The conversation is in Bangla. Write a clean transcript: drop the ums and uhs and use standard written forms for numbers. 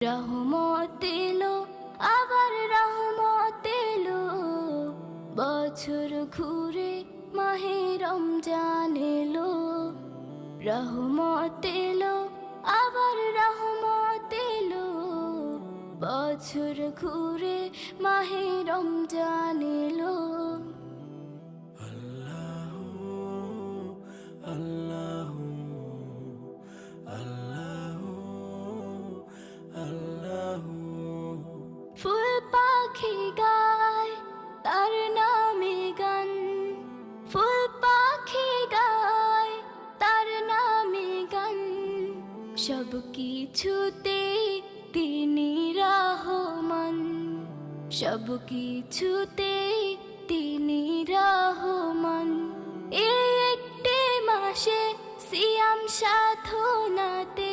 রহমত এলো, আবার রহমত এলো, বছর ঘুরে মাহে রমজান এলো। রহমত এলো, আবার রহমত এলো, বছর ঘুরে মাহে রমজান এলো। আল্লাহু আল্লাহু আল্লাহু আল্লাহু। ফুল পাখি গায় তার নামে গান, ফুল পাখি গায় তার নামে গান, সব কিছুতে তিনি রহমান, সব কিছুতে তিনি রহমান। এই একটি মাসে সিয়াম সাধনাতে